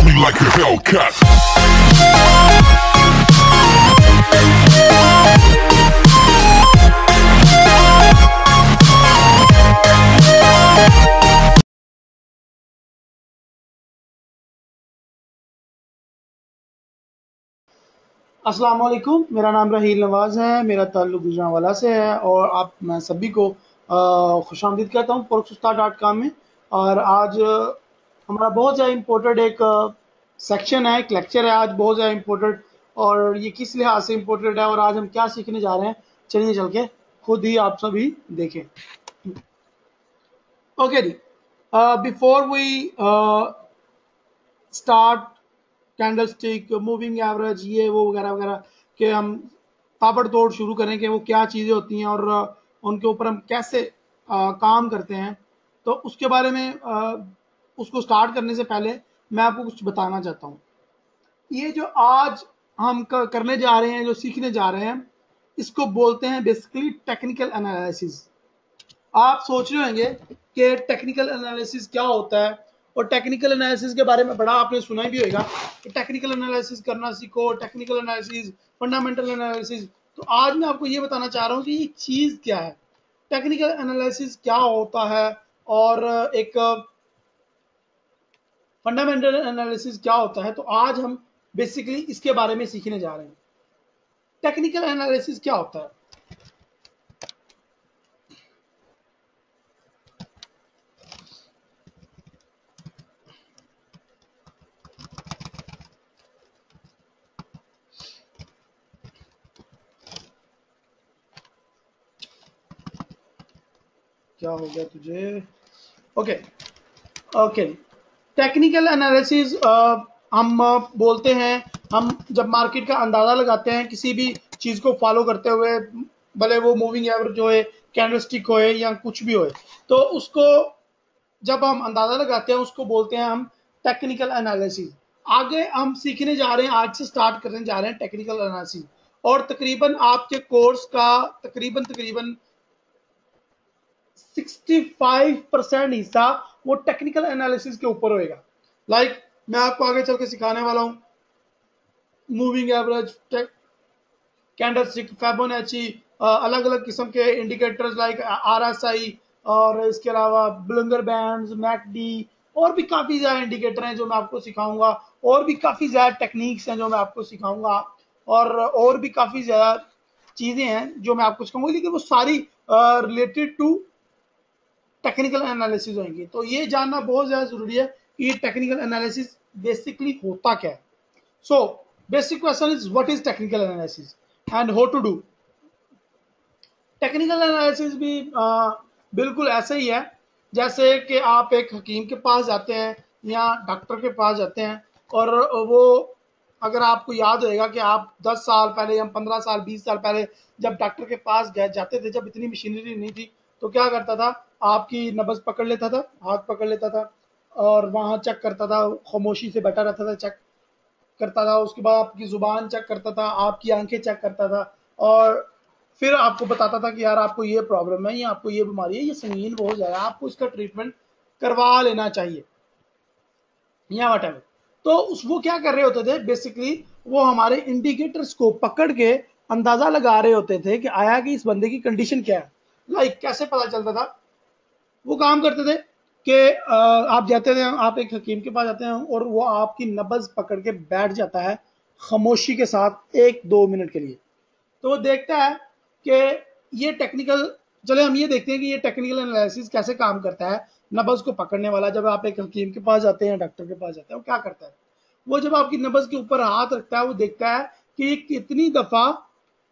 me like a Hellcat. अस्सलाम वालेकुम, मेरा नाम रहील नवाज़ है। मेरा ताल्लुक गुजरांवाला से है और मैं सभी को खुशामदीद कहता हूँ Forex-Usta.com में। और आज हमारा बहुत ज़्यादा इम्पोर्टेंट एक सेक्शन है, एक लेक्चर है आज बहुत ज़्यादा इम्पोर्टेंट। और ये किस लिहाज से इम्पोर्टेंट है और आज हम क्या सीखने जा रहे हैं, चलिए चल के खुद ही आप सभी देखें। ओके जी, before we start candlestick, moving average, ये वो वगैरह वगैरह के हम ताबड़तोड़ शुरू करें कि वो क्या चीज़ें होती हैं और उनके ऊपर हम कैसे काम करते हैं, तो उसके बारे में उसको स्टार्ट करने से पहले मैं आपको कुछ बताना चाहता हूँ। ये जो आज हम करने जा रहे हैं, जो सीखने जा रहे हैं, इसको बोलते हैं बेसिकली टेक्निकल एनालिसिस। आप सोच रहे होंगे कि टेक्निकल एनालिसिस क्या होता है, और टेक्निकल एनालिसिस के बारे में बड़ा आपने सुना भी होगा कि टेक्निकल एनालिसिस करना सीखो, टेक्निकल एनालिसिस, फंडामेंटल एनालिसिस। तो आज मैं आपको ये बताना चाह रहा हूँ कि ये चीज़ क्या है, टेक्निकल एनालिसिस क्या होता है और एक फंडामेंटल एनालिसिस क्या होता है। तो आज हम बेसिकली इसके बारे में सीखने जा रहे हैं। टेक्निकल एनालिसिस क्या होता है? क्या हो गया तुझे? ओके ओके, टेक्निकल एनालिसिस हम बोलते हैं, हम जब मार्केट का अंदाज़ा लगाते हैं किसी भी चीज़ को फॉलो करते हुए, भले वो मूविंग एवरेज होए, कैंडलस्टिक होए या कुछ भी होए, तो उसको जब हम अंदाज़ा लगाते हैं उसको बोलते हैं हम टेक्निकल एनालिसिस। आगे हम सीखने जा रहे हैं, आज से स्टार्ट करने जा रहे हैं टेक्निकल एनालिसिस, और तकरीबन आपके कोर्स का तकरीबन 65% हिस्सा वो टेक्निकल एनालिसिस के ऊपर होएगा। लाइक मैं आपको आगे चल के सिखाने वाला हूँ मूविंग एवरेज, कैंडलस्टिक, फिबोनाची, अलग अलग किस्म के इंडिकेटर्स लाइक RSI, और इसके अलावा बुलंगर बैंड्स, मैकडी, और भी काफ़ी ज़्यादा इंडिकेटर हैं जो मैं आपको सिखाऊंगा, और भी काफ़ी ज़्यादा टेक्निक्स हैं जो मैं आपको सिखाऊंगा, और भी काफ़ी ज़्यादा चीज़ें हैं जो मैं आपको सिखाऊंगा, लेकिन वो सारी रिलेटेड टू टेक्निकल एनालिसिस होंगी। तो ये जानना बहुत ज़्यादा ज़रूरी है कि ये टेक्निकल एनालिसिस बेसिकली होता क्या है। So basic question is what is technical analysis and how to do. Technical analysis भी बिल्कुल ऐसे ही है जैसे कि आप एक हकीम के पास जाते हैं या डॉक्टर के पास जाते हैं, और वो, अगर आपको याद होएगा कि आप 10 साल पहले या 15 साल 20 साल पहले जब डॉक्टर के पास जाते थे, जब इतनी मशीनरी नहीं थी, तो क्या करता था, आपकी नब्ज पकड़ लेता था, हाथ पकड़ लेता था और वहाँ चेक करता था, खामोशी से बैठा रहता था, चेक करता था। उसके बाद आपकी जुबान चेक करता था, आपकी आंखें चेक करता था, और फिर आपको बताता था कि यार आपको ये प्रॉब्लम है, या आपको ये बीमारी है, ये संगीन बहुत ज़्यादा, आपको इसका ट्रीटमेंट करवा लेना चाहिए या वट एवर। तो वो क्या कर रहे होते थे, बेसिकली वो हमारे इंडिकेटर्स को पकड़ के अंदाजा लगा रहे होते थे कि आया कि इस बंदे की कंडीशन क्या है। लाइक कैसे पता चलता था, वो काम करते थे कि आप जाते थे, आप एक हकीम के पास जाते हैं और वो आपकी नब्ज पकड़ के बैठ जाता है खामोशी के साथ 1-2 मिनट के लिए। तो वो देखता है कि ये टेक्निकल, चले हम ये देखते हैं कि ये टेक्निकल एनालिसिस कैसे काम करता है। नब्ज को पकड़ने वाला, जब आप एक हकीम के पास जाते हैं, डॉक्टर के पास जाते हैं, वो क्या करता है, वो जब आपकी नब्ज के ऊपर हाथ रखता है, वो देखता है कि ये कितनी दफा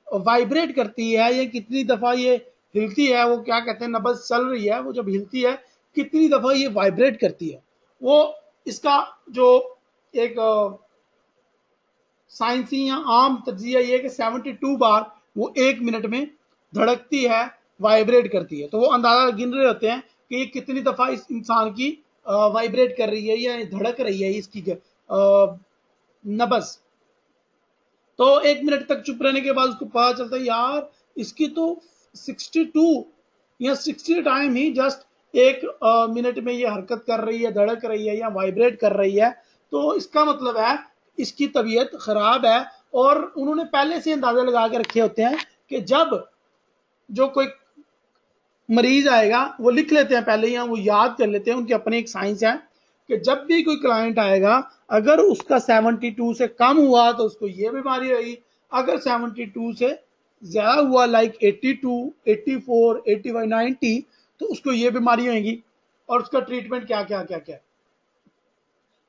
वाइब्रेट करती है, ये कितनी दफा ये हिलती है, वो क्या कहते हैं, नब्ज चल रही है, वो जब हिलती है कितनी दफा ये वाइब्रेट करती है। वो इसका जो एक साइंसी या आम तज्जिया ये है कि 72 बार वो 1 मिनट में धड़कती है, वाइब्रेट करती है। तो वो अंदाजा गिन रहे होते हैं कि ये कितनी दफा इस इंसान की वाइब्रेट कर रही है या धड़क रही है इसकी नब्ज। तो 1 मिनट तक चुप रहने के बाद उसको पता चलता है यार इसकी तो 62 या 60 टाइम ही जस्ट 1 मिनट में ये हरकत कर रही है, धड़क रही है या वाइब्रेट कर रही है। तो इसका मतलब है इसकी तबीयत खराब है। और उन्होंने पहले से अंदाजा लगा के रखे होते हैं कि जब जो कोई मरीज आएगा वो लिख लेते हैं पहले ही, वो याद कर लेते हैं, उनकी अपनी एक साइंस है कि जब भी कोई क्लाइंट आएगा अगर उसका 72 से कम हुआ तो उसको ये बीमारी होगी, अगर 72 से ज्यादा हुआ लाइक 82, 84, 85, 90 तो उसको ये बीमारी होगी और उसका ट्रीटमेंट क्या क्या क्या क्या।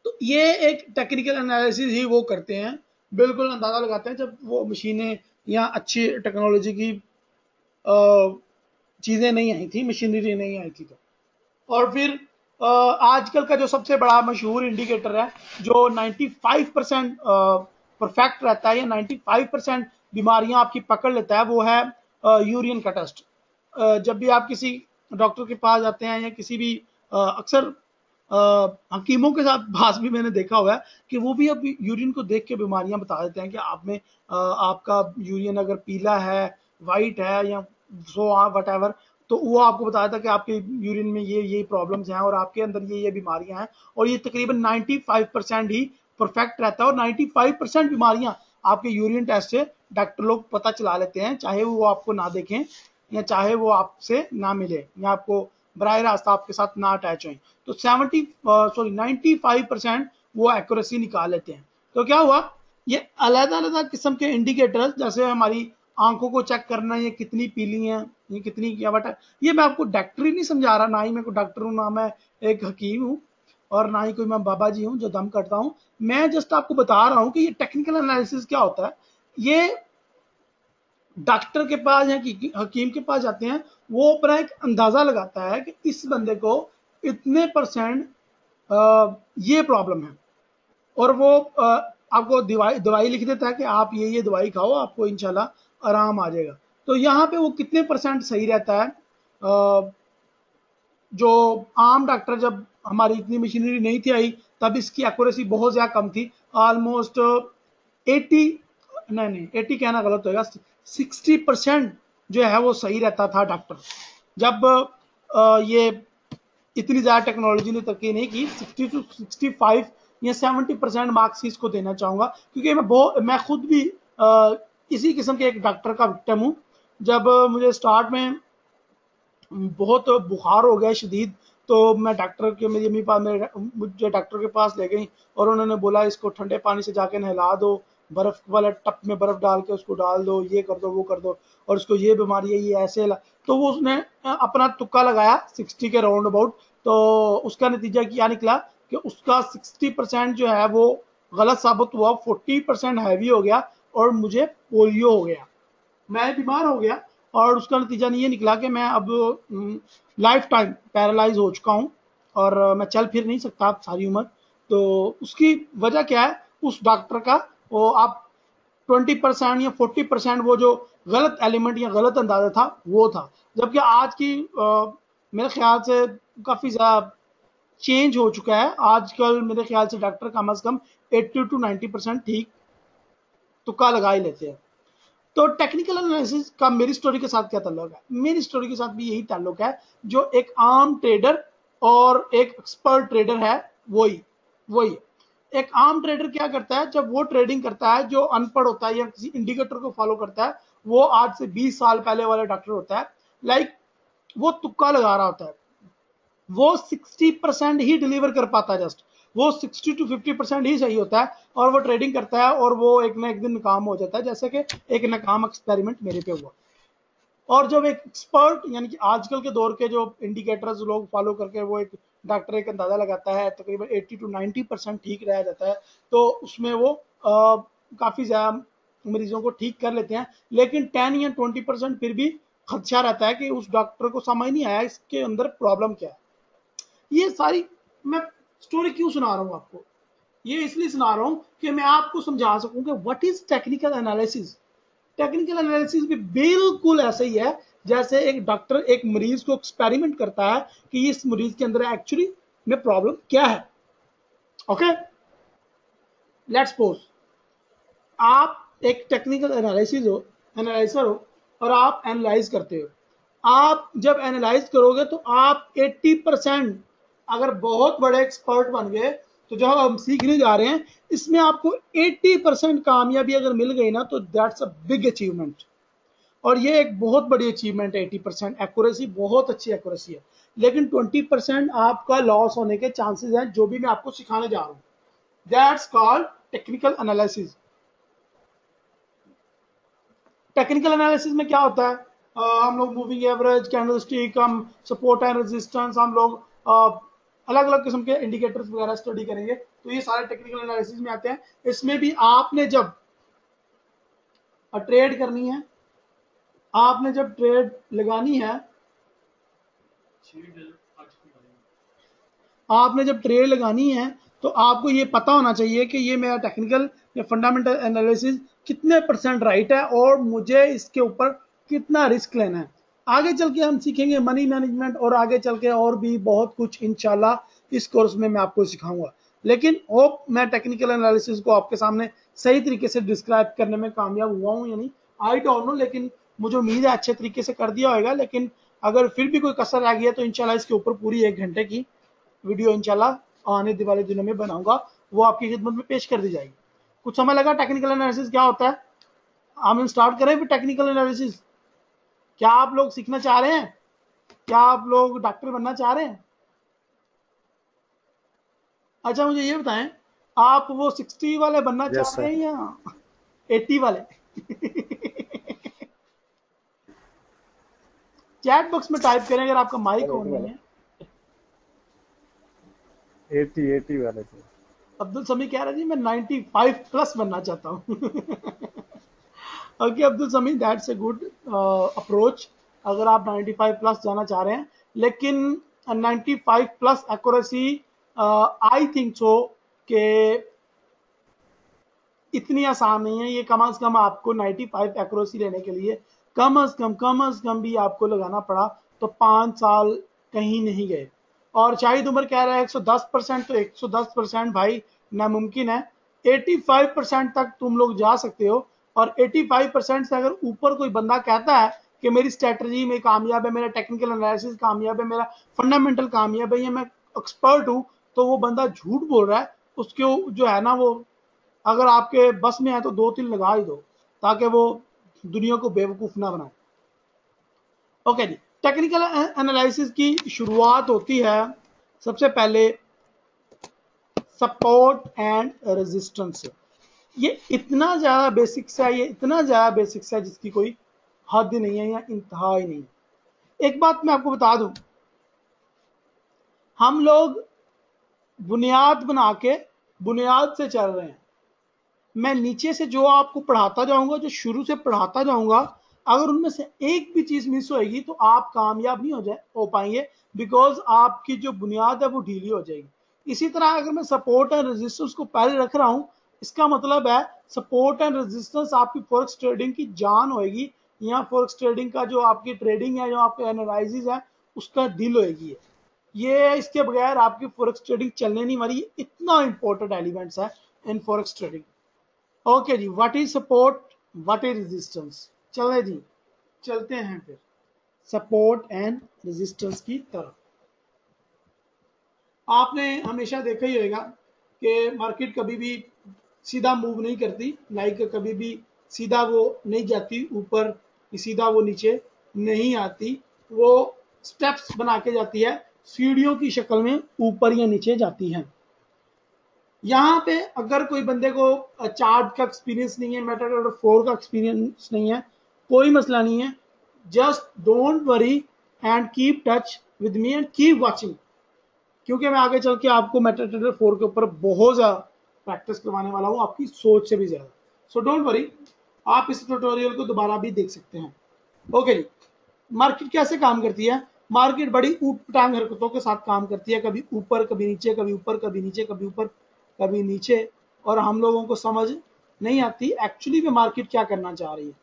तो ये एक टेक्निकल एनालिसिस ही वो करते हैं, बिल्कुल अंदाजा लगाते हैं जब वो मशीनें या अच्छी टेक्नोलॉजी की चीजें नहीं आई थी, मशीनरी नहीं आई थी। तो और फिर आजकल का जो सबसे बड़ा मशहूर इंडिकेटर है जो 95% परफेक्ट रहता है या 95% बीमारियां आपकी पकड़ लेता है वो है यूरिन का टेस्ट। जब भी आप किसी डॉक्टर के पास जाते हैं या किसी भी अक्सर हकीमों के साथ पास भी मैंने देखा हुआ है कि वो भी अब यूरिन को देख के बीमारियां बता देते हैं कि आप में आपका यूरिन अगर पीला है, वाइट है या सो वट एवर, तो वो आपको बताया था कि आपके यूरिन में ये प्रॉब्लम्स हैं और आपके अंदर ये बीमारियां हैं। और ये तकरीबन 95% ही परफेक्ट रहता है और 95% बीमारियां आपके यूरिन टेस्ट से डॉक्टर लोग पता चला लेते हैं, चाहे वो आपको ना देखें या चाहे वो आपसे ना मिले या आपको बराह रास्त आपके साथ ना अटैच हो। तो 95% वो एक्यूरेसी निकाल लेते हैं। तो क्या हुआ, ये अलग अलग किस्म के इंडिकेटर्स जैसे हमारी आंखों को चेक करना, ये कितनी पीली हैं, ये कितनी क्या बटा, ये मैं आपको डॉक्टरी नहीं समझा रहा, ना ही मैं कोई डॉक्टर हूँ, ना मैं एक हकीम हूँ और ना ही कोई मैं बाबा जी हूँ जो दम करता हूँ। मैं जस्ट आपको बता रहा हूँ कि ये टेक्निकल एनालिसिस क्या होता है। ये डॉक्टर के पास या हकीम के पास जाते हैं, वो अपना एक अंदाजा लगाता है कि इस बंदे को इतने परसेंट ये प्रॉब्लम है और वो आपको दवाई लिख देता है कि आप ये दवाई खाओ, आपको इंशाल्लाह आराम आ जाएगा। तो यहाँ पे वो कितने परसेंट सही रहता है, जो आम डॉक्टर जब हमारी इतनी मशीनरी नहीं थी आई तब इसकी एक्यूरेसी बहुत ज्यादा कम थी, ऑलमोस्ट 80, नहीं 80 कहना गलत होगा, 60% जो है वो सही रहता था डॉक्टर। जब ये इतनी ज्यादा टेक्नोलॉजी ने तरक्की नहीं की, 60 to 65 या 70% मार्क्स ही इसको देना चाहूंगा क्योंकि मैं खुद भी इसी किस्म के एक डॉक्टर का विक्टिम हूँ। जब मुझे स्टार्ट में बहुत बुखार हो गया शदीद, तो मैं डॉक्टर के मेरी अम्मी पास मुझे डॉक्टर के पास ले गई और उन्होंने बोला इसको ठंडे पानी से जाके नहला दो, बर्फ वाला टप में बर्फ डाल के उसको डाल दो, ये कर दो वो कर दो और उसको ये बीमारी है ये ऐसे तो वो उसने अपना तुक्का लगाया 60 के राउंड अबाउट। तो उसका नतीजा क्या निकला कि उसका 60% जो है वो गलत साबित हुआ, 40% हैवी हो गया और मुझे पोलियो हो गया, मैं बीमार हो गया। और उसका नतीजा ये निकला कि मैं अब लाइफ टाइम पैरालाइज हो चुका हूँ और मैं चल फिर नहीं सकता सारी उम्र। तो उसकी वजह क्या है, उस डॉक्टर का वो आप 20% या 40% वो जो गलत एलिमेंट या गलत अंदाजा था वो था। जबकि आज की मेरे ख्याल से काफी ज्यादा चेंज हो चुका है, आजकल मेरे ख्याल से doctor come a come 80 to 90% ठीक तुक्का लगा ही लेते हैं। तो टेक्निकल एनालिसिस का मेरी स्टोरी के साथ क्या ताल्लुक है, मेरी स्टोरी के साथ भी यही ताल्लुक है, जो एक आम ट्रेडर और एक एक्सपर्ट ट्रेडर है वही वही। एक आम ट्रेडर क्या करता है, जब वो ट्रेडिंग करता है, जो अनपढ़ होता है या किसी इंडिकेटर को फॉलो करता है, वो आज से 20 साल पहले वाला डॉक्टर होता है, लाइक वो तुक्का लगा रहा होता है, वो 60% ही डिलीवर कर पाता है, जस्ट वो 60 to 50% ही सही होता है और वो ट्रेडिंग करता है और वो एक ना एक दिन नाकाम हो जाता है, जैसे कि एक नाकाम एक्सपेरिमेंट मेरे पे हुआ। और जब एक एक्सपर्ट यानी कि आजकल के दौर के जो इंडिकेटर्स लोग फॉलो करके वो एक डॉक्टर एक अंदाजा लगाता है, तकरीबन 80 to 90% ठीक रह जाता है, तो उसमें वो काफी ज्यादा मरीजों को ठीक कर लेते हैं। लेकिन 10 या 20% फिर भी खदशा रहता है कि उस डॉक्टर को समझ नहीं आया इसके अंदर प्रॉब्लम क्या है। ये सारी मैं स्टोरी क्यों सुना रहा हूं आपको, ये इसलिए सुना रहा हूं कि मैं आपको समझा सकूं कि what is technical analysis. Technical analysis भी बिल्कुल ऐसे ही है जैसे एक डॉक्टर एक मरीज को एक्सपेरिमेंट करता है कि इस मरीज के अंदर एक्चुअली में प्रॉब्लम क्या है। ओके, लेट्स सपोज आप एक टेक्निकल एनालिसिस हो और आप एनालाइज करते हो। आप जब एनालाइज करोगे तो आप 80%, अगर बहुत बड़े एक्सपर्ट बन गए तो जो हम सीखने जा रहे हैं इसमें आपको 80% कामयाबी अगर मिल गई ना तो दैट्स अ बिग अचीवमेंट। और ये एक बहुत बड़ी अचीवमेंट है। 80% एक्यूरेसी बहुत अच्छी एक्यूरेसी है, लेकिन 20% आपका लॉस होने के चांसेस हैं जो भी मैं आपको सिखाने जा रहा हूँ। That's called technical analysis. Technical analysis में क्या होता है, हम लोग मूविंग एवरेज, कैंडलस्टिक, हम सपोर्ट एंड रेजिस्टेंस, हम लोग अलग अलग किस्म के इंडिकेटर्स वगैरह स्टडी करेंगे। तो ये सारे टेक्निकल एनालिसिस में आते हैं। इसमें भी आपने जब ट्रेड करनी है, आपने जब ट्रेड लगानी है, आपने जब ट्रेड लगानी है तो आपको ये पता होना चाहिए कि ये मेरा टेक्निकल या फंडामेंटल एनालिसिस कितने % राइट है और मुझे इसके ऊपर कितना रिस्क लेना है। आगे चल के हम सीखेंगे मनी मैनेजमेंट और आगे चल के और भी बहुत कुछ इंशाल्लाह इस कोर्स में मैं आपको सिखाऊंगा। लेकिन होप मैं टेक्निकल एनालिसिस को आपके सामने सही तरीके से डिस्क्राइब करने में कामयाब हुआ हूं या नहीं, आई डोंट नो, लेकिन मुझे उम्मीद है अच्छे तरीके से कर दिया होगा। लेकिन अगर फिर भी कोई कसर रह गया तो इंशाल्लाह इसके ऊपर पूरी 1 घंटे की वीडियो इंशाल्लाह आने वाले दिनों में बनाऊंगा, वो आपकी खिदमत में पेश कर दी जाएगी। कुछ समय लगा टेक्निकल एनालिसिस क्या होता है, हम स्टार्ट करें फिर टेक्निकल एनालिसिस। क्या आप लोग सीखना चाह रहे हैं? क्या आप लोग डॉक्टर बनना चाह रहे हैं? अच्छा मुझे ये बताएं, आप वो 60 वाले बनना यस चाह सर। रहे हैं या 80 वाले? चैट बॉक्स में टाइप करें अगर आपका माइक सर ऑन 80 नहीं वाले। है। 80 वाले सर। अब्दुल समी कह रहा है जी मैं 95 प्लस बनना चाहता हूँ। ओके अब्दुल समी, दैट्स ए गुड अप्रोच। अगर आप 95 प्लस जाना चाह रहे हैं, लेकिन 95 plus accuracy I think so कि इतनी आसान नहीं है। ये कम से कम आपको 95 एक्यूरेसी लेने के लिए कम से कम भी आपको लगाना पड़ा तो 5 साल कहीं नहीं गए। और शाहिद उमर कह रहा है 110%, तो 110% भाई नामुमकिन है। 85% तक तुम लोग जा सकते हो। और 85% से अगर ऊपर कोई बंदा कहता है कि मेरी स्ट्रेटजी में कामयाब है, मेरा टेक्निकल एनालिसिस कामयाब है, मेरा फंडामेंटल कामयाब है, या मैं एक्सपर्ट हूं, तो वो बंदा झूठ बोल रहा है। उसके जो है ना, वो अगर आपके बस में है तो 2-3 लगा ही दो ताकि वो दुनिया को बेवकूफ ना बनाए। ओके जी, टेक्निकल एनालिसिस की शुरुआत होती है सबसे पहले सपोर्ट एंड रेजिस्टेंस से। ये इतना ज्यादा बेसिक्स है, ये इतना ज्यादा बेसिक्स है जिसकी कोई हद नहीं है या इंतहा ही नहीं। एक बात मैं आपको बता दूं, हम लोग बुनियाद बना के बुनियाद से चल रहे हैं। मैं नीचे से जो आपको पढ़ाता जाऊंगा, जो शुरू से पढ़ाता जाऊंगा, अगर उनमें से एक भी चीज मिस होएगी तो आप कामयाब नहीं हो पाएंगे, बिकॉज आपकी जो बुनियाद है वो ढीली हो जाएगी। इसी तरह अगर मैं सपोर्ट एंड रेजिस्टेंस को पहले रख रहा हूं, इसका मतलब है सपोर्ट एंड रेजिस्टेंस आपकी फॉरेक्स ट्रेडिंग की जान होएगी, या फॉरेक्स ट्रेडिंग का जो आपकी ट्रेडिंग है, जो आपके एनालिसिस है, उसका दिल होएगी। ये इसके बगैर आपकी फॉरेक्स ट्रेडिंग चलने नहीं वाली। इतना इंपॉर्टेंट एलिमेंट्स है in forex trading. Okay ji, what is support, what is resistance. चले जी, चलते हैं फिर सपोर्ट एंड रेजिस्टेंस की तरफ। आपने हमेशा देखा ही होगा कि मार्केट कभी भी सीधा मूव नहीं करती, लाइक कभी भी सीधा वो नहीं जाती ऊपर, सीधा वो नीचे नहीं आती। वो स्टेप्स बना के जाती है, सीढ़ियों की शक्ल में ऊपर या नीचे जाती हैं। यहाँ पे अगर कोई बंदे को चार्ट का एक्सपीरियंस नहीं है, मेटाडोर 4 का एक्सपीरियंस नहीं है, कोई मसला नहीं है। Just don't worry and keep touch with me and keep watching, क्योंकि मैं आगे चल के आपको मेटाडोर 4 के ऊपर बहुत ज्यादा प्रैक्टिस करवाने वाला हूँ, आपकी सोच से भी ज्यादा। सो डोंट वरी, आप इस ट्यूटोरियल को दोबारा भी देख सकते हैं। ओके जी, मार्केट कैसे काम करती है? मार्केट बड़ी ऊट पटांग हरकतों के साथ काम करती है, कभी ऊपर कभी नीचे, कभी ऊपर कभी नीचे, कभी ऊपर कभी नीचे, और हम लोगों को समझ नहीं आती एक्चुअली में मार्केट क्या करना चाह रही है।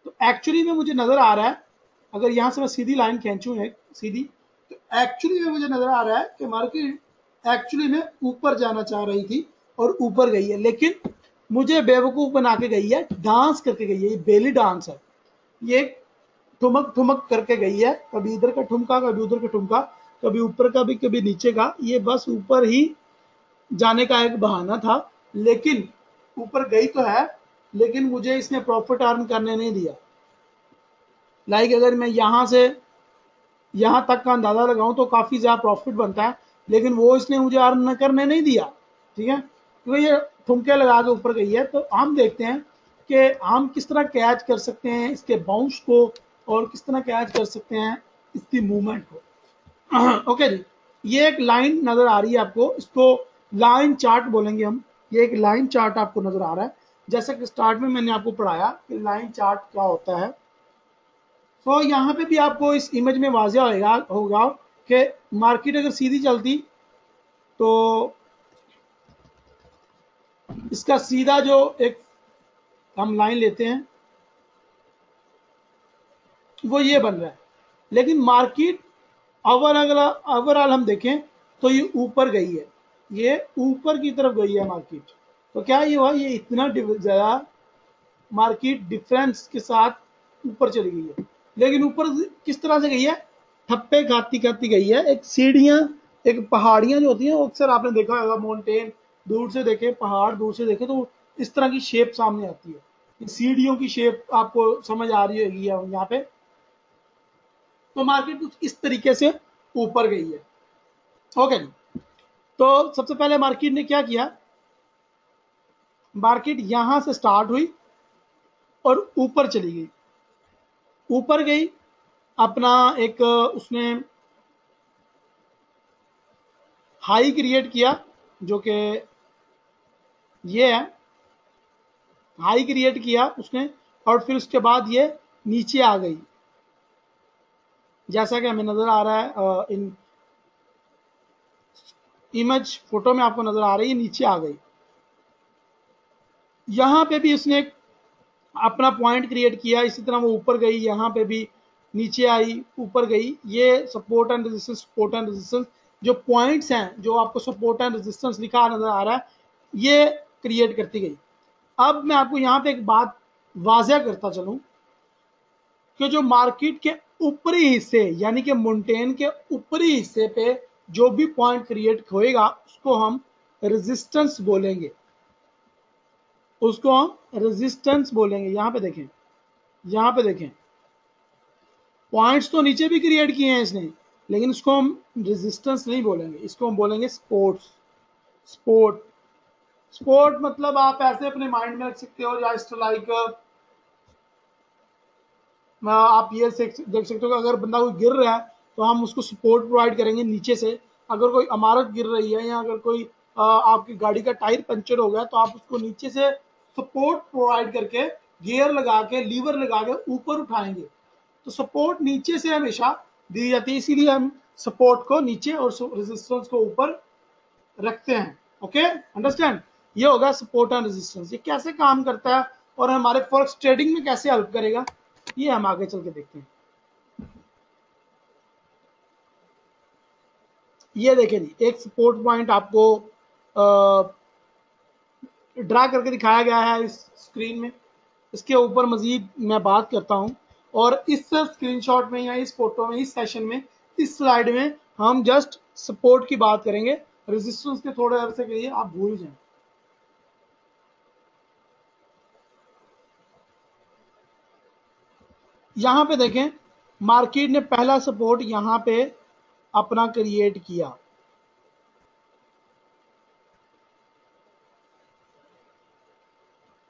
तो एक्चुअली में मुझे नजर आ रहा है, अगर यहां से मैं सीधी लाइन खींचूं एक सीधी, तो एक्चुअली में मुझे नजर आ रहा है कि मार्केट एक्चुअली में ऊपर जाना चाह रही थी और ऊपर गई है, लेकिन मुझे बेवकूफ बना के गई है, डांस करके गई है। ये बेली डांस है, ये ठुमक ठुमक करके गई है, कभी इधर का ठुमका, कभी उधर का ठुमका, कभी ऊपर का भी कभी नीचे का। ये बस ऊपर ही जाने का एक बहाना था, लेकिन ऊपर गई तो है, लेकिन मुझे इसने प्रॉफिट अर्न करने नहीं दिया। लाइक अगर मैं यहाँ से यहाँ तक का अंदाजा लगाऊं तो काफी ज्यादा प्रॉफिट बनता है, लेकिन वो इसने मुझे अर्न करने नहीं दिया। ठीक है, क्योंकि ये ठुमके लगा के ऊपर गई है। तो हम देखते हैं कि हम किस तरह कैच कर सकते हैं इसके बाउंस को, और किस तरह कैच कर सकते हैं इसकी मूवमेंट को। ओके जी, ये एक लाइन नजर आ रही है आपको, इसको लाइन चार्ट बोलेंगे हम। ये एक लाइन चार्ट आपको नजर आ रहा है, जैसे कि स्टार्ट में मैंने आपको पढ़ाया कि लाइन चार्ट क्या होता है। तो यहाँ पे भी आपको इस इमेज में वाजिया होगा कि मार्केट अगर सीधी चलती तो इसका सीधा जो एक हम लाइन लेते हैं वो ये बन रहा है, लेकिन मार्केट ओवरऑल हम देखें तो ये ऊपर गई है, ये ऊपर की तरफ गई है मार्केट। तो क्या ये हुआ, ये इतना ज्यादा मार्केट डिफरेंस के साथ ऊपर चली गई है। लेकिन ऊपर किस तरह से गई है, थप्पे खाती खाती गई है। एक सीढ़ियां, एक पहाड़ियां जो होती हैं, अक्सर आपने देखा होगा, माउंटेन दूर से देखे, पहाड़ दूर से देखे तो इस तरह की शेप सामने आती है। सीढ़ियों की शेप आपको समझ आ रही होगी यहाँ पे। तो मार्केट कुछ इस तरीके से ऊपर गई है। ओके जी, तो सबसे पहले मार्केट ने क्या किया, मार्केट यहां से स्टार्ट हुई और ऊपर चली गई। ऊपर गई, अपना एक उसने हाई क्रिएट किया, जो कि ये है, हाई क्रिएट किया उसने, और फिर उसके बाद ये नीचे आ गई, जैसा कि हमें नजर आ रहा है इन इमेज फोटो में आपको नजर आ रही है, नीचे आ गई। यहां पे भी उसने अपना पॉइंट क्रिएट किया, इसी तरह वो ऊपर गई, यहां पे भी नीचे आई, ऊपर गई। ये support and resistance, support and resistance जो पॉइंट्स हैं, जो आपको सपोर्ट एंड रेजिस्टेंस लिखा नजर आ रहा है, ये क्रिएट करती गई। अब मैं आपको यहाँ पे एक बात वाजिया करता चलूं कि जो मार्केट के ऊपरी हिस्से, यानी कि माउंटेन के ऊपरी हिस्से पे जो भी पॉइंट क्रिएट होएगा उसको हम रेजिस्टेंस बोलेंगे, उसको हम रेजिस्टेंस बोलेंगे। यहां पे देखें, यहां पे देखें, पॉइंट्स तो नीचे भी क्रिएट किए हैं इसने, लेकिन इसको हम रेजिस्टेंस नहीं बोलेंगे, इसको हम बोलेंगे सपोर्ट्स। सपोर्ट, सपोर्ट मतलब आप ऐसे अपने माइंड में रख सकते हो, जस्ट लाइक आप ये देख सकते हो कि अगर बंदा कोई गिर रहा है तो हम उसको सपोर्ट प्रोवाइड करेंगे नीचे से। अगर कोई इमारत गिर रही है, या अगर कोई आपकी गाड़ी का टायर पंचर हो गया, तो आप उसको नीचे से सपोर्ट प्रोवाइड करके, गियर लगा के, लीवर लगा के ऊपर उठाएंगे। तो सपोर्ट नीचे से हमेशा दी जाती है, इसीलिए हम सपोर्ट को नीचे और रेजिस्टेंस को ऊपर रखते हैं। Okay, understand? ये होगा सपोर्ट एंड रेजिस्टेंस। ये कैसे काम करता है और हमारे फॉरेक्स ट्रेडिंग में कैसे हेल्प करेगा, ये हम आगे चल के देखते हैं। ये देखें जी, एक सपोर्ट पॉइंट आपको ड्रा करके दिखाया गया है इस स्क्रीन में। इसके ऊपर मजीद मैं बात करता हूं, और इस स्क्रीनशॉट में या इस फोटो में, इस सेशन में, इस स्लाइड में हम जस्ट सपोर्ट की बात करेंगे। रेजिस्टेंस के थोड़े अरसे के लिए आप भूल जाएं। यहां पे देखें, मार्केट ने पहला सपोर्ट यहां पे अपना क्रिएट किया।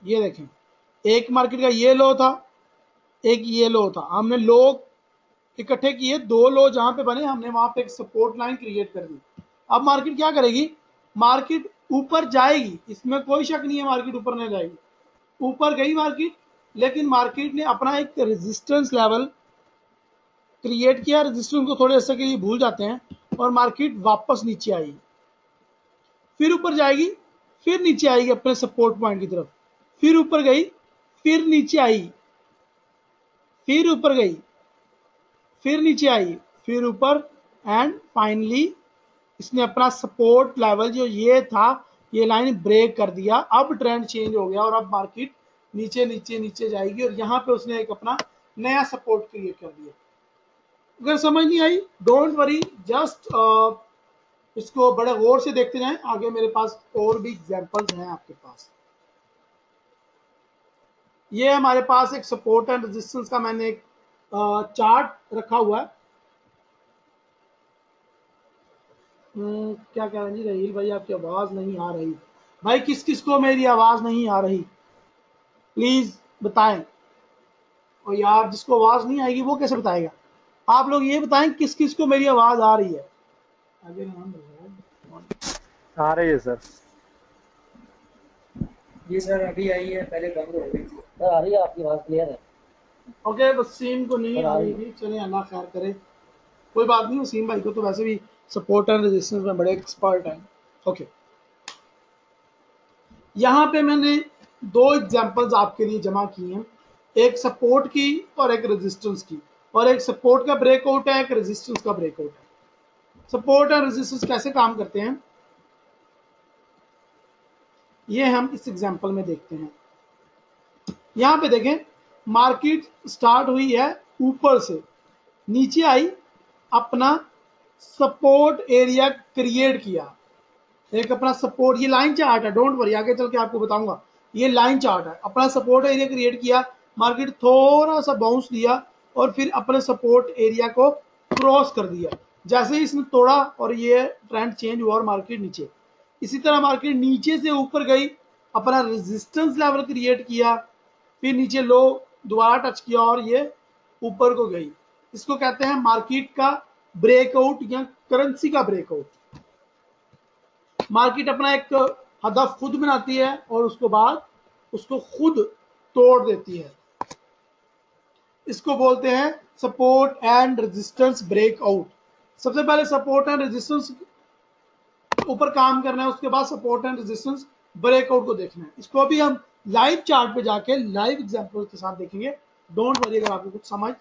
ये देखें, एक मार्केट का ये लो था, एक ये लो था, हमने लो इकट्ठे किए, दो लो जहां पे बने, हमने वहां पे एक सपोर्ट लाइन क्रिएट कर दी। अब मार्केट क्या करेगी, मार्केट ऊपर जाएगी, इसमें कोई शक नहीं है, मार्केट ऊपर नहीं जाएगी। ऊपर गई मार्केट, लेकिन मार्केट ने अपना एक रेजिस्टेंस लेवल क्रिएट किया। रेजिस्टेंस को थोड़े अर्से के लिए भूल जाते हैं, और मार्केट वापस नीचे आएगी, फिर ऊपर जाएगी, फिर नीचे आएगी अपने सपोर्ट पॉइंट की तरफ, फिर ऊपर गई, फिर नीचे आई, फिर ऊपर गई, फिर नीचे आई, फिर ऊपर, एंड फाइनली इसने अपना सपोर्ट लेवल जो ये था, ये लाइन ब्रेक कर दिया। अब ट्रेंड चेंज हो गया और अब मार्केट नीचे नीचे नीचे जाएगी, और यहां पे उसने एक अपना नया सपोर्ट क्रिएट कर दिया। अगर समझ नहीं आई, डोंट वरी, जस्ट इसको बड़े गौर से देखते जाएं, आगे मेरे पास और भी एग्जांपल्स हैं आपके पास। ये हमारे पास एक सपोर्ट एंड रेजिस्टेंस का मैंने एक चार्ट रखा हुआ है। क्या कह रहे हैं जी रहील भाई, आपकी आवाज नहीं आ रही। भाई किस किस को मेरी आवाज नहीं आ रही, प्लीज बताएं। और यार जिसको आवाज नहीं आएगी वो कैसे बताएगा? आप लोग ये बताएं किस किस को मेरी आवाज आ रही है। आगे नाम आ रही है सर। जी सर, अभी आई है, पहले बंद हो गई थी। सर आ रही है, आपकी आवाज क्लियर है। ओके, वसीम को नहीं सर आ आ रही रही है। थी, चलिए अल्लाह खैर करे, कोई बात नहीं। वसीम भाई को तो वैसे भी सपोर्ट एंड रेजिस्टेंस में बड़े एक्सपर्ट हैं। ओके, यहाँ पे मैंने दो एग्जांपल्स आपके लिए जमा की हैं, एक सपोर्ट की और एक रेजिस्टेंस की। और एक सपोर्ट का ब्रेकआउट है, एक रेजिस्टेंस का ब्रेकआउट है। सपोर्ट और रेजिस्टेंस कैसे काम करते हैं ये हम इस एग्जांपल में देखते हैं। यहाँ पे देखें, मार्केट स्टार्ट हुई है ऊपर से, नीचे आई, अपना सपोर्ट एरिया क्रिएट किया, एक अपना सपोर्ट, ये लाइन चार्ट है, डोंट वरी, आगे चल के आपको बताऊंगा। ये लाइन चार्ट है, अपना सपोर्ट एरिया क्रिएट किया, मार्केट थोड़ा सा बाउंस दिया और फिर अपने सपोर्ट एरिया को क्रॉस कर दिया। जैसे ही इसने तोड़ा और ये ट्रेंड चेंज हुआ और मार्केट नीचे, इसी तरह मार्केट नीचे से ऊपर गई, अपना रेजिस्टेंस लेवल क्रिएट किया, फिर नीचे लो दोबारा टच किया और ये ऊपर को गई। इसको कहते हैं मार्केट का ब्रेकआउट या करेंसी का ब्रेकआउट। मार्केट अपना एक हदफ खुद बनाती है और उसके बाद उसको खुद तोड़ देती है। इसको बोलते हैं सपोर्ट एंड रेजिस्टेंस ब्रेकआउट। सबसे पहले सपोर्ट एंड रेजिस्टेंस ऊपर काम करना है, उसके बाद सपोर्ट एंड रेजिस्टेंस ब्रेकआउट को देखना है। इसको अभी हम लाइव चार्ट पे जाके लाइव एग्जांपल के साथ देखेंगे, डोंट वरी अगर आपको कुछ समझ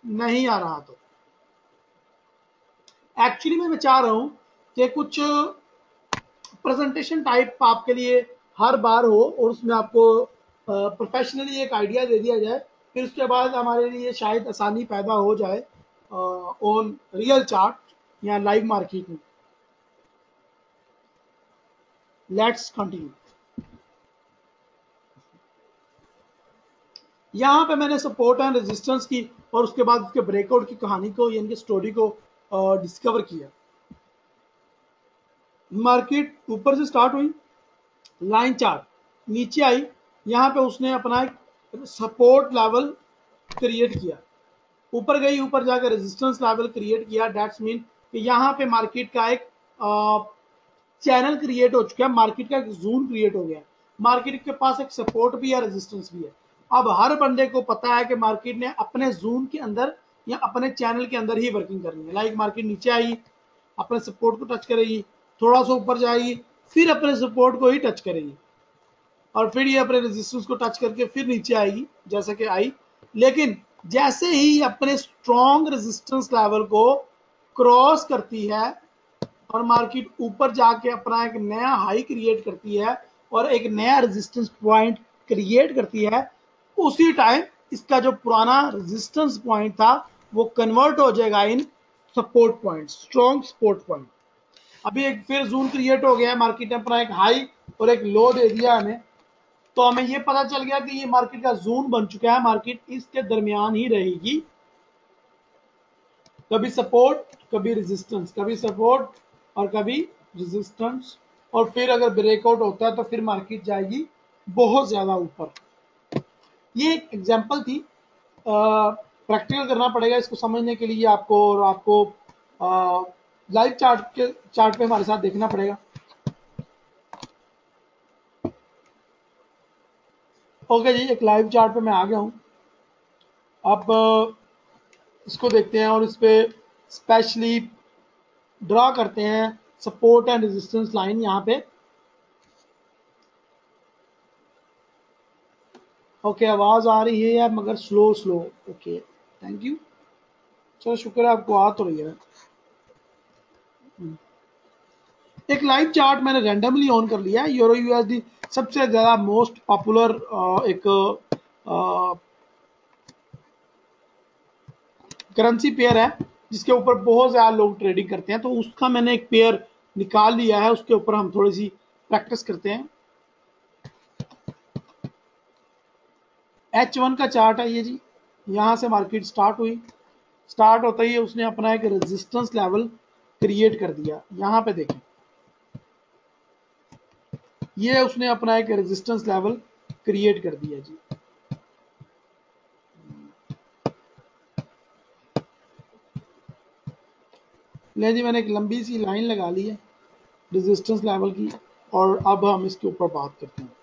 नहीं आ रहा तो। एक्चुअली मैं चाह रहा हूं कि कुछ प्रेजेंटेशन टाइप आपके लिए हर बार हो और उसमें आपको प्रोफेशनली एक आइडिया दे दिया जाए, फिर उसके बाद हमारे लिए शायद आसानी पैदा हो जाए ऑन रियल चार्ट या लाइव मार्केट में। Let's continue. यहाँ पे मैंने सपोर्ट एंड रेजिस्टेंस की और उसके बाद उसके ब्रेकआउट की कहानी को यानी कि स्टोरी को डिस्कवर किया। मार्केट ऊपर से स्टार्ट हुई, लाइन चार्ट, नीचे आई, यहाँ पे उसने अपना एक सपोर्ट लेवल क्रिएट किया, ऊपर गई, ऊपर जाकर रेजिस्टेंस लेवल क्रिएट किया। दैट्स मीन कि यहाँ पे मार्केट का एक चैनल क्रिएट हो चुका है, मार्केट का एक जोन क्रिएट हो गया। मार्केट के पास एक सपोर्ट भी है, रेजिस्टेंस भी है। अब हर बंदे को पता है कि मार्केट ने अपने जोन के अंदर या अपने चैनल के अंदर ही वर्किंग करनी है। लाइक मार्केट नीचे आई, अपने सपोर्ट को टच करेगी, थोड़ा सा ऊपर जाएगी, फिर अपने सपोर्ट को ही टच करेगी और फिर ये अपने रेजिस्टेंस को टच करके फिर नीचे आएगी जैसे कि आई। लेकिन जैसे ही अपने स्ट्रॉन्ग रेजिस्टेंस लेवल को क्रॉस करती है और मार्केट ऊपर जाके अपना एक नया हाई क्रिएट करती है और एक नया रेजिस्टेंस पॉइंट क्रिएट करती है, उसी टाइम इसका जो पुराना रेजिस्टेंस पॉइंट था वो कन्वर्ट हो जाएगा इन support point, strong support point. अभी एक फिर जोन क्रिएट हो गया है, मार्केट ने अपना एक हाई और एक लो दे दिया हमें, तो हमें ये पता चल गया कि ये मार्केट का जोन बन चुका है, मार्केट इसके दरमियान ही रहेगी, कभी सपोर्ट कभी रेजिस्टेंस, कभी सपोर्ट और कभी रेजिस्टेंस, और फिर अगर ब्रेकआउट होता है तो फिर मार्केट जाएगी बहुत ज्यादा ऊपर। ये एक एग्जांपल थी, प्रैक्टिकल करना पड़ेगा इसको समझने के लिए आपको, और आपको लाइव चार्ट पे हमारे साथ देखना पड़ेगा। ओके जी, एक लाइव चार्ट पे मैं आ गया हूं। अब इसको देखते हैं और इस पे स्पेशली ड्रा करते हैं सपोर्ट एंड रेजिस्टेंस लाइन यहाँ पे। ओके, आवाज आ रही है यार मगर slow slow. Okay, thank you, चलो शुक्र है आपको आ तो रही है। एक लाइव चार्ट मैंने रैंडमली ऑन कर लिया है। यूरो यूएसडी सबसे ज्यादा मोस्ट पॉपुलर एक करेंसी पेयर है जिसके ऊपर बहुत ज्यादा लोग ट्रेडिंग करते हैं, तो उसका मैंने एक पेयर निकाल लिया है उसके ऊपर हम थोड़ी सी प्रैक्टिस करते हैं। H1 का चार्ट है ये जी, यहां से मार्केट स्टार्ट हुई, स्टार्ट होता ही उसने अपना एक रेजिस्टेंस लेवल क्रिएट कर दिया। यहां पे देखें, ये उसने अपना एक रेजिस्टेंस लेवल क्रिएट कर दिया जी। ले जी, मैंने एक लंबी सी लाइन लगा ली है रेजिस्टेंस लेवल की, और अब हम इसके ऊपर बात करते हैं।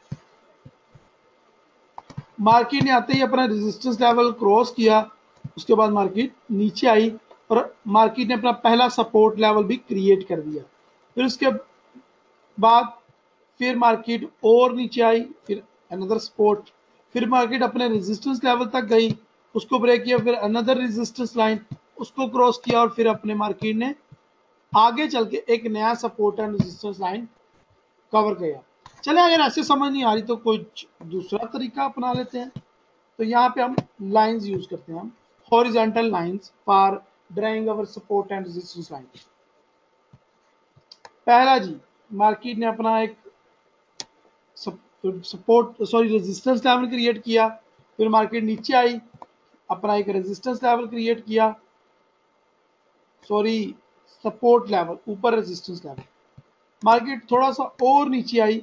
मार्केट ने आते ही अपना रेजिस्टेंस लेवल क्रॉस किया, उसके बाद मार्केट नीचे आई और मार्केट ने अपना पहला सपोर्ट लेवल भी क्रिएट कर दिया। फिर उसके बाद फिर मार्केट और नीचे आई, फिर अनदर सपोर्ट, फिर मार्केट अपने रेजिस्टेंस लेवल तक गई, उसको ब्रेक किया, फिर अनदर रेजिस्टेंस लाइन, उसको क्रॉस किया और फिर अपने मार्केट ने आगे चल के एक नया support and resistance line cover किया। चले, अगर ऐसे समझ नहीं आ रही तो कोई दूसरा तरीका अपना लेते हैं। तो यहाँ पे हम लाइंस यूज करते हैं, हम horizontal lines for drawing our support and resistance line. पहला जी, मार्केट ने अपना एक सपोर्ट रेजिस्टेंस लेवल क्रिएट किया, फिर मार्केट नीचे आई, अपना एक रेजिस्टेंस लेवल क्रिएट किया, सपोर्ट लेवल, ऊपर रेजिस्टेंस लेवल, मार्केट थोड़ा सा और नीचे आई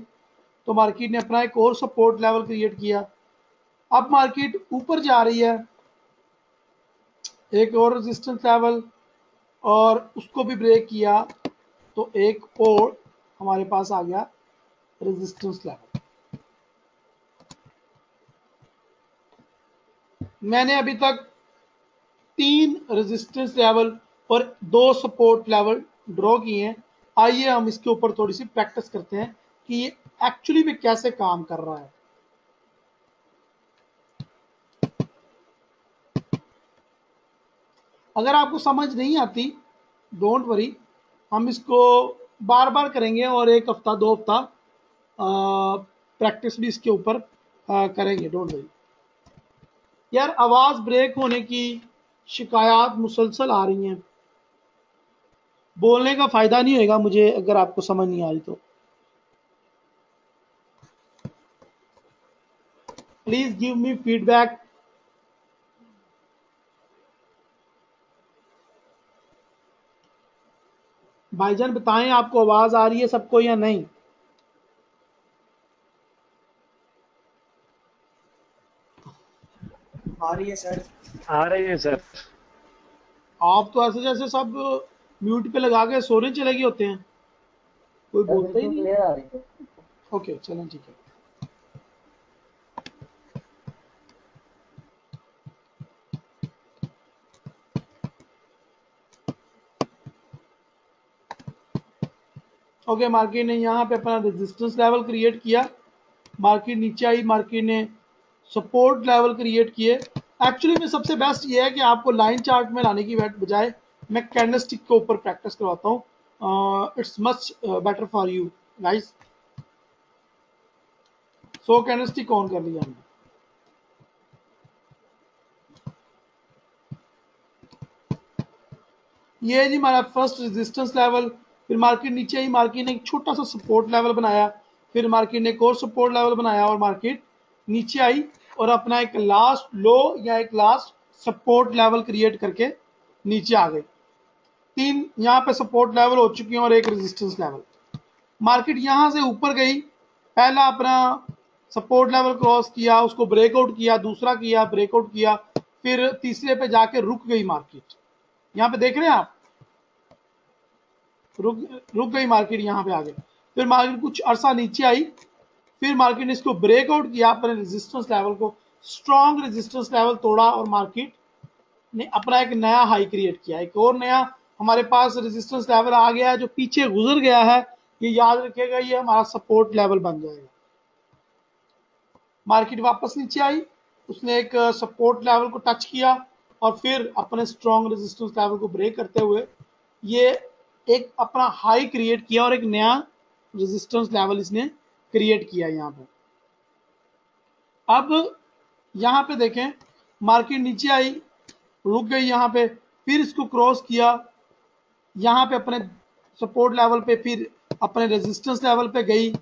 तो मार्केट ने अपना एक और सपोर्ट लेवल क्रिएट किया। अब मार्केट ऊपर जा रही है, एक और रेजिस्टेंस लेवल और उसको भी ब्रेक किया तो एक और हमारे पास आ गया रेजिस्टेंस लेवल। मैंने अभी तक 3 रेजिस्टेंस लेवल और 2 सपोर्ट लेवल ड्रॉ किए हैं। आइए हम इसके ऊपर थोड़ी सी प्रैक्टिस करते हैं कि ये एक्चुअली में कैसे काम कर रहा है। अगर आपको समझ नहीं आती, डोंट वरी, हम इसको बार बार करेंगे और 1 हफ्ता 2 हफ्ता प्रैक्टिस भी इसके ऊपर करेंगे, डोंट वरी। यार, आवाज ब्रेक होने की शिकायत मुसलसल आ रही हैं, बोलने का फायदा नहीं होगा मुझे अगर आपको समझ नहीं आ रही तो। Please give me feedback. भाईजान बताएं आपको आवाज आ रही है सबको या नहीं। आ रही है सर। आ रही है सर। आप तो ऐसे जैसे सब म्यूट पे लगा के सोने चले गए होते हैं, कोई सर बोलता ही बिल्कुल नहीं। क्लियर आ रही है। ओके, चलें, ठीक है। ओके, मार्केट ने यहाँ पे अपना रेजिस्टेंस लेवल क्रिएट किया, मार्केट नीचे आई, मार्केट ने सपोर्ट लेवल क्रिएट किए। एक्चुअली में सबसे बेस्ट ये है कि आपको लाइन चार्ट में लाने की बजाय मैं कैंडलस्टिक के ऊपर प्रैक्टिस करवाता हूँ। It's much better for you guys. So candlestick on कर लिया हमने। ये जी हमारा फर्स्ट रेजिस्टेंस लेवल, फिर मार्केट नीचे आई, मार्केट ने एक छोटा सा सपोर्ट लेवल बनाया, फिर मार्केट ने एक और सपोर्ट लेवल बनाया और मार्केट नीचे आई और अपना एक लास्ट लो या एक लास्ट सपोर्ट लेवल क्रिएट करके नीचे आ गई। 3 यहाँ पे सपोर्ट लेवल हो चुकी हैं और एक रेजिस्टेंस लेवल। मार्केट यहां से ऊपर गई, पहला अपना सपोर्ट लेवल क्रॉस किया, उसको ब्रेकआउट किया, दूसरा किया, ब्रेकआउट किया, फिर तीसरे पे जाके रुक गई मार्केट। यहाँ पे देख रहे हैं आप, रुक गई मार्केट, यहाँ पे आ गई। फिर मार्केट कुछ अरसा नीचे आई, फिर मार्केट ने इसको ब्रेकआउट किया, अपने रेजिस्टेंस लेवल को, स्ट्रॉन्ग रेजिस्टेंस लेवल तोड़ा और मार्केट ने अपना एक नया हाई क्रिएट किया। एक और नया हमारे पास रेजिस्टेंस लेवल आ गया है जो पीछे गुजर गया है, ये याद रखिएगा, ये हमारा सपोर्ट लेवल बन जाएगा। मार्केट वापस नीचे आई, उसने एक सपोर्ट लेवल को टच किया और फिर अपने स्ट्रॉन्ग रेजिस्टेंस लेवल को ब्रेक करते हुए ये एक अपना हाई क्रिएट किया और एक नया रेजिस्टेंस लेवल इसने क्रिएट किया यहाँ पे। अब यहाँ पे देखें, मार्केट नीचे आई, रुक गई यहाँ पे, फिर इसको क्रॉस किया, यहाँ पे अपने सपोर्ट लेवल पे, फिर अपने रेजिस्टेंस लेवल पे गई।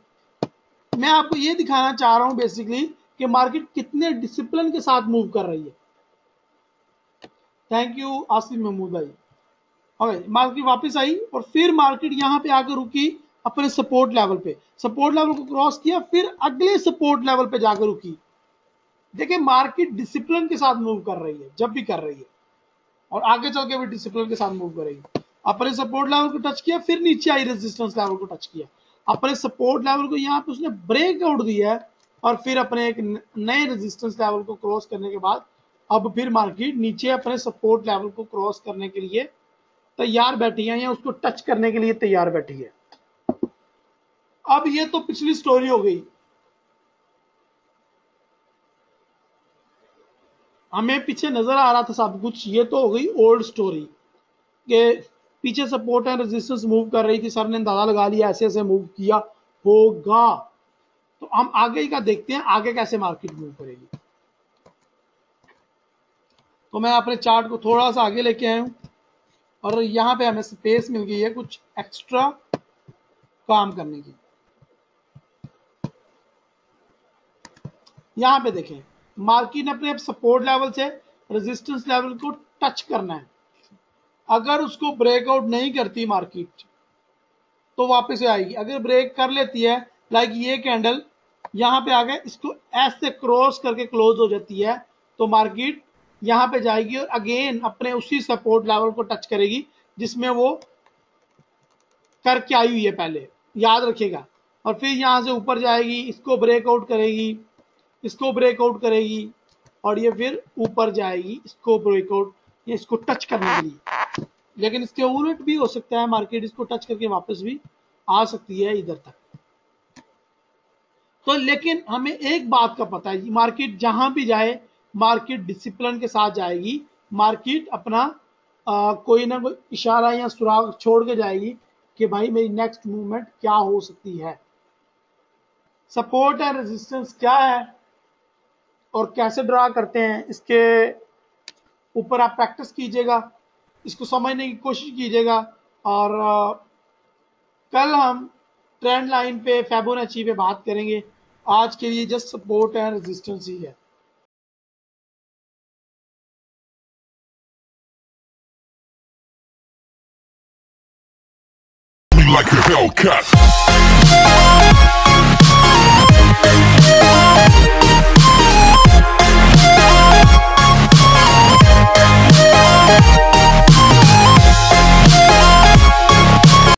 मैं आपको ये दिखाना चाह रहा हूं बेसिकली कि मार्केट कितने डिसिप्लिन के साथ मूव कर रही है। थैंक यू आसिफ महमूद भाई। ओके, मार्केट वापस आई और फिर मार्केट यहां पे आकर रुकी अपने सपोर्ट लेवल पे, सपोर्ट लेवल को क्रॉस किया, फिर अगले सपोर्ट लेवल पे जाकर रुकी। देखिए मार्केट डिसिप्लिन के साथ मूव कर रही है जब भी कर रही है, और आगे चल के भी डिसिप्लिन के साथ मूव करेगी। अपने सपोर्ट लेवल को टच किया, फिर नीचे आई रेजिस्टेंस लेवल को टच किया, अपने सपोर्ट लेवल को यहाँ पे उसने ब्रेकआउट दिया है, और फिर अपने एक नए रेजिस्टेंस लेवल को क्रॉस करने के बाद अब फिर मार्केट नीचे अपने सपोर्ट लेवल को क्रॉस करने के लिए तैयार बैठी है, या उसको टच करने के लिए तैयार बैठी है। अब ये तो पिछली स्टोरी हो गई, हमें पीछे नजर आ रहा था सब कुछ, ये तो हो गई ओल्ड स्टोरी के पीछे सपोर्ट एंड रेजिस्टेंस मूव कर रही थी, सर ने अंदाजा लगा लिया ऐसे ऐसे मूव किया होगा। तो हम आगे का देखते हैं आगे कैसे मार्केट मूव करेगी। तो मैं अपने चार्ट को थोड़ा सा आगे लेके आया हूं, और यहां पे हमें स्पेस मिल गई है कुछ एक्स्ट्रा काम करने की। यहां पे देखें मार्केट ने अपने सपोर्ट लेवल से रेजिस्टेंस लेवल को टच करना है, अगर उसको ब्रेकआउट नहीं करती मार्केट तो वापस आएगी, अगर ब्रेक कर लेती है लाइक ये कैंडल यहां पे आ गए, इसको ऐसे क्रॉस करके क्लोज हो जाती है, तो मार्केट यहां पे जाएगी और अगेन अपने उसी सपोर्ट लेवल को टच करेगी जिसमें वो करके आई हुई है पहले, याद रखिएगा। और फिर यहां से ऊपर जाएगी, इसको ब्रेकआउट करेगी, इसको ब्रेकआउट करेगी, और ये फिर ऊपर जाएगी, इसको ब्रेकआउट, ये इसको टच करने के लिए। लेकिन इसके उलट भी हो सकता है, मार्केट इसको टच करके वापस भी आ सकती है इधर तक। तो लेकिन हमें एक बात का पता है, मार्केट जहां भी जाए मार्केट डिसिप्लिन के साथ जाएगी, मार्केट अपना कोई ना कोई इशारा या सुराग छोड़ के जाएगी कि भाई मेरी नेक्स्ट मूवमेंट क्या हो सकती है। सपोर्ट एंड रेजिस्टेंस क्या है और कैसे ड्रा करते हैं, इसके ऊपर आप प्रैक्टिस कीजिएगा, इसको समझने की कोशिश कीजिएगा। और कल हम ट्रेंड लाइन पे फिबोनाची पे बात करेंगे, आज के लिए जस्ट सपोर्ट एंड रेजिस्टेंस ही है। Like a Hellcat.